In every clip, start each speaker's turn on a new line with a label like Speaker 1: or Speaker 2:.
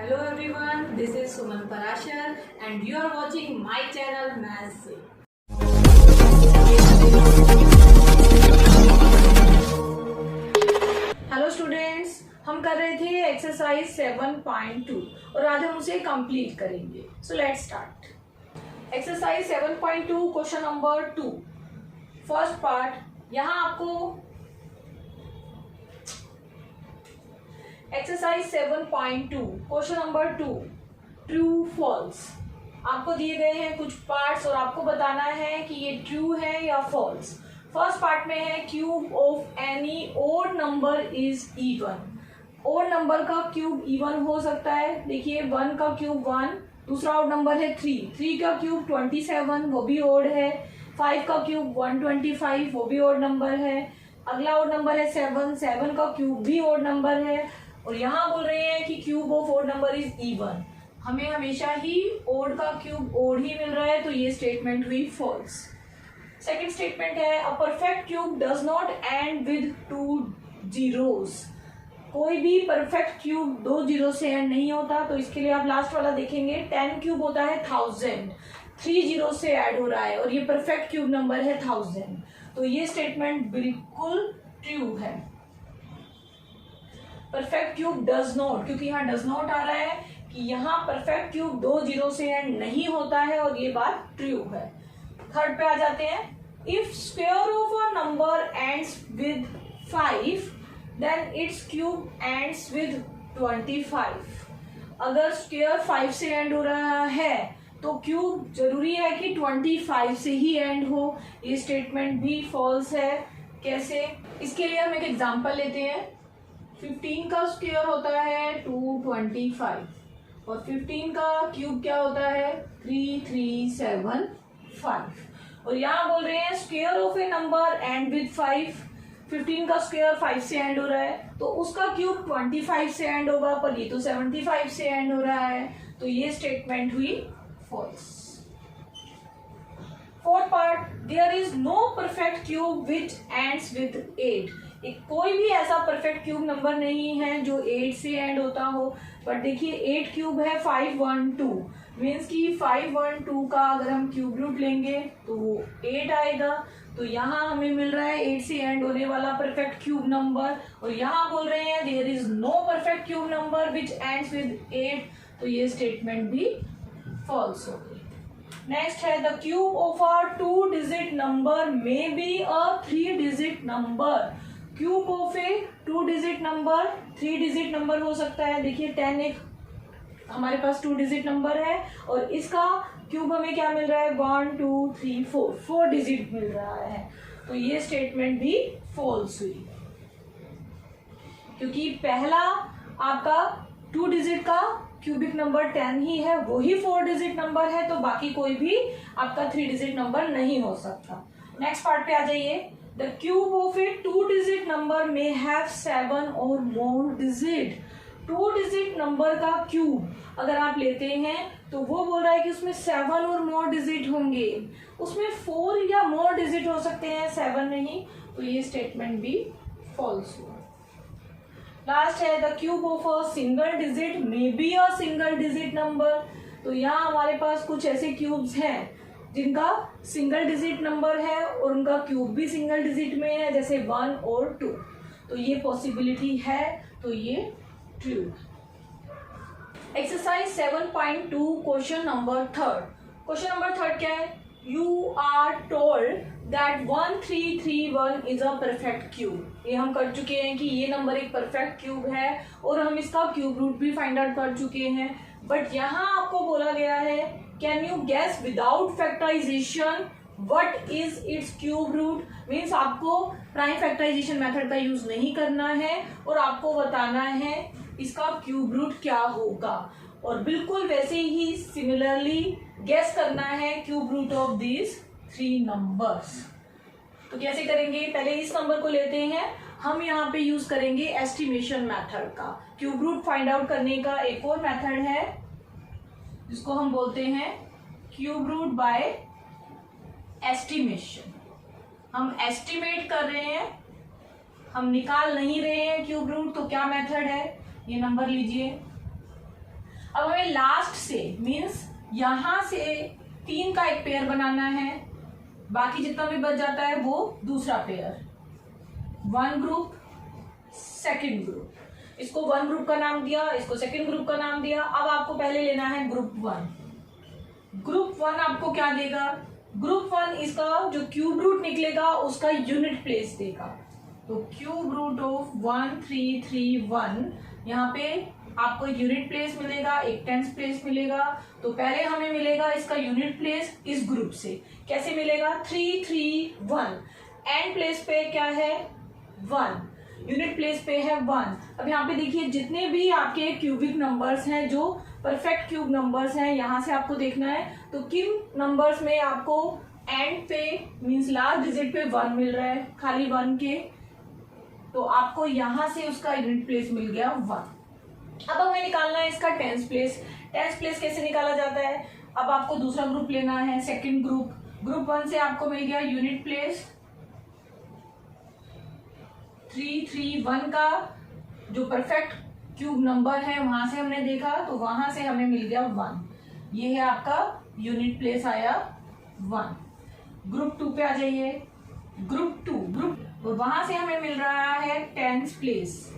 Speaker 1: Hello everyone, this is Suman Parashar and you are watching my channel Maths Se। Hello students, हम कर रहे थे exercise 7.2 और आज हम उसे कंप्लीट करेंगे। So let's start. Exercise 7.2 question number 2 first part. यहाँ आपको exercise 7.2 question number 2 true false आपको दिए गए हैं कुछ पार्ट्स और आपको बताना है कि ये ट्रू है या फॉल्स। फर्स्ट पार्ट में है cube of any odd number is even. Odd number का क्यूब इवन हो सकता है। देखिए 1 का क्यूब 1, दूसरा ओड नंबर है 3 का क्यूब 27 वो भी ओड है। 5 का क्यूब 125 वो भी ओड नंबर है। अगला ओड नंबर है 7 का क्यूब भी ओड नंबर है। और यहाँ बोल रहे हैं कि cube of odd number is even. हमें हमेशा ही ओड का क्यूब ओड ही मिल रहा है, तो ये स्टेटमेंट हुई फॉल्स। सेकंड स्टेटमेंट है अ perfect cube does not and with 2 zeros। कोई भी परफेक्ट क्यूब 2 जीरो से एंड नहीं होता, तो इसके लिए आप लास्ट वाला देखेंगे। 10 क्यूब होता है 1000, 3 जीरो से ऐड हो रहा है और ये परफेक्ट क्यूब नंबर है 1000, तो ये स्टेटमेंट बिल्कुल ट्रू है। परफेक्ट क्यूब डज नॉट, क्योंकि यहाँ डज नॉट आ रहा है कि यहाँ परफेक्ट क्यूब 2 जीरो से एंड नहीं होता है और ये बात ट्रू है। थर्ड पे आ जाते हैं। If square of a number ends with 5 then it's cube ends with 25। अगर स्क्वायर 5 से एंड हो रहा है तो क्यूब जरूरी है कि 25 से ही एंड हो। ये स्टेटमेंट भी फॉल्स है। कैसे? इसके लिए हम एक एग्जांपल लेते हैं। 15 का स्क्वायर होता है 225 और 15 का क्यूब क्या होता है 3375। और यहाँ बोल रहे हैं square of A number and with 5। 15 का स्क्वायर 5 से एंड हो रहा है तो उसका क्यूब 25 से एंड होगा, पर ये तो 75 से एंड हो रहा है, तो ये स्टेटमेंट हुई false. Fourth part, there is no perfect cube which ends with 8। कोई भी ऐसा परफेक्ट क्यूब नंबर नहीं है जो 8 से एंड होता हो। बट देखिए 8 क्यूब है 512, मीन्स कि 512 का अगर हम क्यूब रूट लेंगे तो वो 8 आएगा। तो यहाँ हमें मिल रहा है 8 से एंड होने वाला परफेक्ट क्यूब नंबर, और यहाँ बोल रहे हैं there is no perfect cube number which ends with 8, तो ये स्टेटमेंट भी फॉल्स हो गई। नेक्स्ट है the cube of a 2 digit number may be a 3 digit number. Cube of A 2 digit number 3 digit number हो सकता है। देखिए 10 एक हमारे पास 2 डिजिट नंबर है और इसका क्यूब हमें क्या मिल रहा है 1 2 3 4 डिजिट मिल रहा है, तो ये स्टेटमेंट भी फॉल्स हुई। क्योंकि पहला आपका 2 डिजिट का क्यूबिक नंबर 10 ही है, वही 4 डिजिट नंबर है, तो बाकी कोई भी आपका 3 डिजिट नंबर नहीं हो सकता। नेक्स्ट पार्ट पे आ जाइए। The cube of a 2 digit number may have 7 or more digit। 2 digit number का क्यूब अगर आप लेते हैं तो वो बोल रहा है कि उसमें 7 और मोर डिजिट होंगे। उसमें 4 या मोर डिजिट हो सकते हैं, 7 नहीं, तो ये स्टेटमेंट भी फॉल्स हुआ। लास्ट है the cube of a single digit may be a single digit number. तो यहाँ हमारे पास कुछ ऐसे क्यूब्स हैं जिनका सिंगल डिजिट नंबर है और उनका क्यूब भी सिंगल डिजिट में है, जैसे 1 और 2, तो ये पॉसिबिलिटी है, तो ये true. Exercise 7.2 question number 3। Question number 3 क्या है? You are told that 1331 is a perfect cube. ये हम कर चुके हैं कि ये नंबर एक परफेक्ट क्यूब है और हम इसका क्यूब रूट भी फाइंड आउट कर चुके हैं। बट यहाँ आपको बोला गया है can you guess without factorisation what is its cube root. Means आपको प्राइम फैक्टराइजेशन मेथड का यूज नहीं करना है और आपको बताना है इसका क्यूब रूट क्या होगा, और बिल्कुल वैसे ही सिमिलरली गेस करना है cube root of these 3 numbers. तो कैसे करेंगे? पहले इस नंबर को लेते हैं, हम यहाँ पे यूज करेंगे एस्टिमेशन मेथड का। क्यूब रूट फाइंड आउट करने का एक और मेथड है जिसको हम बोलते हैं क्यूब रूट बाय एस्टिमेशन। हम एस्टिमेट कर रहे हैं, हम निकाल नहीं रहे हैं क्यूब रूट, तो क्या मेथड है? ये नंबर लीजिए अब हमें लास्ट से मीन्स यहां से 3 का एक पेयर बनाना है, बाकी जितना भी बच जाता है वो दूसरा पेयर। 1 ग्रुप, सेकंड ग्रुप, इसको 1 ग्रुप का नाम दिया, इसको सेकंड ग्रुप का नाम दिया। अब आपको पहले लेना है ग्रुप 1। ग्रुप 1 आपको क्या देगा? ग्रुप 1 इसका जो क्यूब रूट निकलेगा उसका यूनिट प्लेस देगा। तो क्यूब रूट ऑफ 1 3 3 1, यहाँ पे आपको यूनिट प्लेस मिलेगा, एक टेंस प्लेस मिलेगा। तो पहले हमें मिलेगा इसका यूनिट प्लेस इस ग्रुप से। कैसे मिलेगा? 3 3 1, एंड प्लेस पे क्या है? 1, यूनिट प्लेस पे है 1। अब यहाँ पे देखिए जितने भी आपके क्यूबिक नंबर्स हैं, जो परफेक्ट क्यूब नंबर्स हैं, यहाँ से आपको देखना है तो किन नंबर्स में आपको एंड पे मींस लास्ट डिजिट पे 1 मिल रहा है, खाली 1 के, तो आपको यहाँ से उसका यूनिट प्लेस मिल गया 1। अब हमें निकालना है इसका टेंस प्लेस। टेंस प्लेस कैसे निकाला जाता है? अब आपको दूसरा ग्रुप लेना है, सेकंड ग्रुप। ग्रुप 1 से आपको मिल गया यूनिट प्लेस 3 3 1 का जो परफेक्ट क्यूब नंबर है वहां से हमने देखा, तो वहां से हमें मिल गया 1। ये है आपका यूनिट प्लेस आया 1। ग्रुप 2 पे आ जाइए। ग्रुप 2 और वहां से हमें मिल रहा है टेंस प्लेस।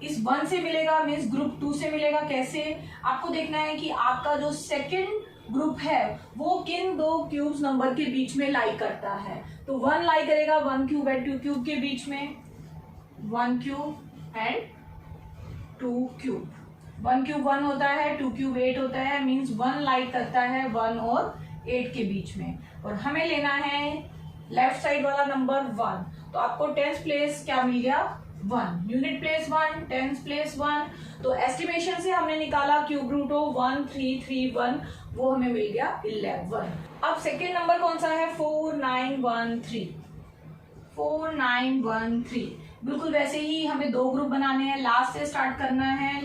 Speaker 1: इस 1 से मिलेगा मीन्स ग्रुप 2 से मिलेगा। कैसे? आपको देखना है कि आपका जो सेकंड ग्रुप है वो किन 2 क्यूब्स नंबर के बीच में लाई करता है। तो 1 लाई करेगा 1 क्यूब एंड 2 क्यूब के बीच में, 1 क्यूब एंड 2 क्यूब। 1 क्यूब 1 होता है, 2 क्यूब 8 होता है, मीन्स 1 लाई करता है 1 और 8 के बीच में। और हमें लेना है लेफ्ट साइड वाला नंबर 1। तो आपको टेंस प्लेस क्या मिल गया? 1, यूनिट प्लेस 1, टेंस प्लेस 1। तो एस्टिमेशन से हमने निकाला क्यूब रूट ऑफ 1 3 3 1, वो हमें मिल गया 11। अब सेकेंड नंबर कौन सा है? 4 9 1 3। 4 9 1 3, बिल्कुल वैसे ही हमें 2 ग्रुप बनाने हैं, लास्ट से स्टार्ट करना है।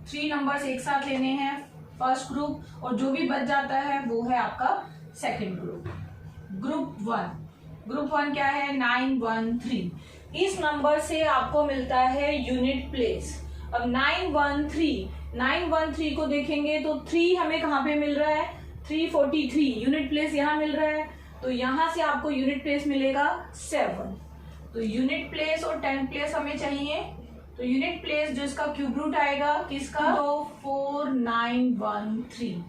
Speaker 1: 3 नंबर्स एक साथ लेने हैं फर्स्ट ग्रुप, और जो भी बच जाता है वो है आपका सेकेंड ग्रुप। ग्रुप 1 क्या है? 9 1 3। इस नंबर से आपको मिलता है यूनिट प्लेस। अब 9 1 3 को देखेंगे तो 3 हमें कहाँ पे मिल रहा है? 343, यूनिट प्लेस यहाँ मिल रहा है, तो यहाँ से आपको यूनिट प्लेस मिलेगा 7। तो यूनिट प्लेस और 10 प्लेस हमें चाहिए। तो यूनिट प्लेस जो इसका क्यूब रूट आएगा किसका? तो 4 9 1 3,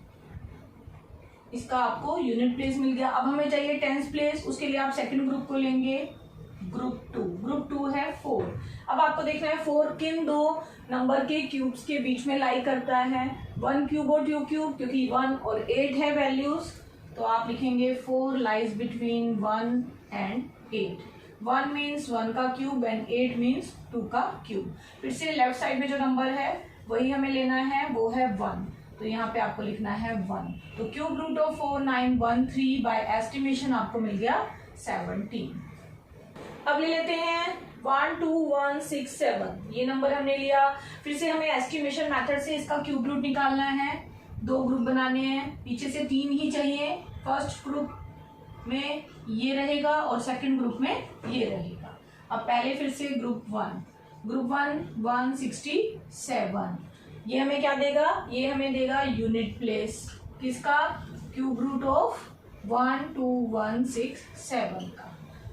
Speaker 1: इसका आपको यूनिट प्लेस मिल गया। अब हमें चाहिए टेंस प्लेस, उसके लिए आप सेकंड ग्रुप को लेंगे, ग्रुप 2 है 4। अब आपको देखना है 4 किन 2 नंबर के क्यूब्स के बीच में लाई करता है, 1 क्यूब और 2 क्यूब, क्योंकि 1 और 8 है वैल्यूज, तो आप लिखेंगे 4 लाइज बिटवीन 1 एंड 8। 1 मीन्स 1 का क्यूब एंड 8 मीन्स 2 का क्यूब। फिर से लेफ्ट साइड में जो नंबर है वही हमें लेना है, वो है 1, तो यहाँ पे आपको लिखना है 1। तो cube root of 4 9 1 3 by estimation आपको मिल गया 17। अब ले लेते हैं 1 2 1 6 7, ये नंबर हमने लिया। फिर से हमें एस्टिमेशन मेथड से इसका क्यूब रूट निकालना है। 2 ग्रुप बनाने हैं, पीछे से 3 ही चाहिए। फर्स्ट ग्रुप में ये रहेगा और सेकंड ग्रुप में ये रहेगा। अब पहले फिर से ग्रुप 1 167, ये हमें क्या देगा? ये हमें देगा यूनिट प्लेस किसका? क्यूब रूट ऑफ 1 2 1 6 7 का।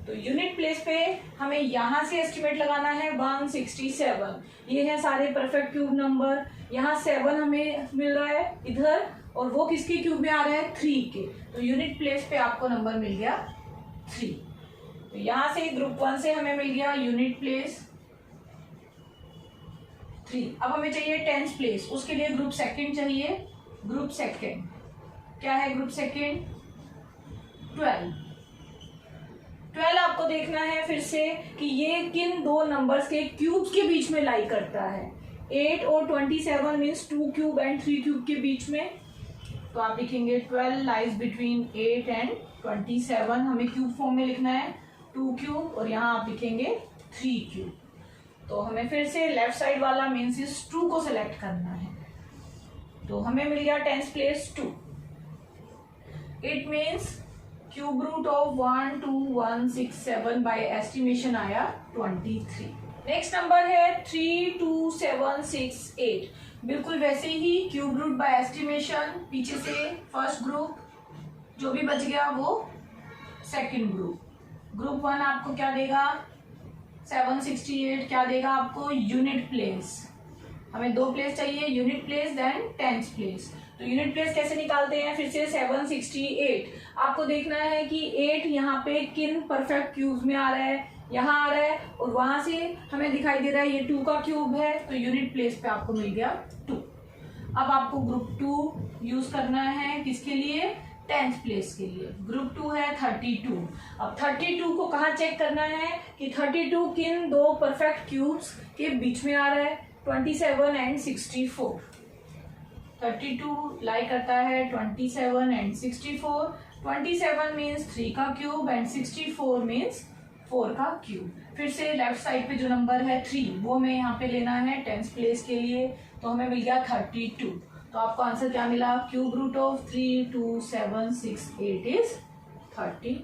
Speaker 1: तो यूनिट प्लेस पे हमें यहाँ से एस्टिमेट लगाना है 167। ये है सारे परफेक्ट क्यूब नंबर। यहाँ 7 हमें मिल रहा है इधर, और वो किसके क्यूब में आ रहा है? 3 के। तो यूनिट प्लेस पे आपको नंबर मिल गया 3। तो यहाँ से ग्रुप 1 से हमें मिल गया यूनिट प्लेस 3। अब हमें चाहिए टेंस प्लेस, उसके लिए ग्रुप सेकंड चाहिए। ग्रुप सेकंड क्या है? ग्रुप सेकंड 12 आपको देखना है फिर से कि ये किन 2 नंबर्स के क्यूब्स के बीच में लाई करता है। 8 और 27 मीन्स 2 क्यूब एंड 3 क्यूब के बीच में, तो आप लिखेंगे 12 लाइज बिटवीन 8 एंड 27। हमें क्यूब फॉर्म में लिखना है 2 क्यूब, और यहाँ आप लिखेंगे 3 क्यूब। तो हमें फिर से लेफ्ट साइड वाला मीन्स इस 2 को सिलेक्ट करना है। तो हमें मिल गया tens place 2। It means cube root of 1 2 1 6 7 by estimation आया 23। नेक्स्ट नंबर है 3 2 7 6 8। बिल्कुल वैसे ही क्यूब रूट बाय एस्टिमेशन, पीछे से फर्स्ट ग्रुप, जो भी बच गया वो सेकंड ग्रुप। ग्रुप 1 आपको क्या देगा 768, क्या देगा आपको यूनिट प्लेस। हमें 2 प्लेस चाहिए, unit place then tenth place. तो यूनिट प्लेस कैसे निकालते हैं, फिर से 768 आपको देखना है कि 8 यहाँ पे किन परफेक्ट क्यूब्स में आ रहा है, यहाँ आ रहा है, और वहां से हमें दिखाई दे रहा है ये 2 का क्यूब है, तो यूनिट प्लेस पे आपको मिल गया 2। अब आपको ग्रुप 2 यूज करना है, किसके लिए, टेंथ प्लेस के लिए। ग्रुप 2 है 32। अब 32 को कहाँ चेक करना है कि 32 किन 2 परफेक्ट क्यूब्स के बीच में आ रहा है, 27 एंड 64। 32 लाई करता है 27 एंड 64। 27 मीन्स 3 का क्यूब एंड 64 मीन्स 4 का क्यूब। फिर से लेफ्ट साइड पे जो नंबर है 3 वो हमें यहाँ पे लेना है टेंथ प्लेस के लिए, तो हमें मिल गया 32। तो आपको आंसर क्या मिला, क्यूब रूट ऑफ 32768 इज 32।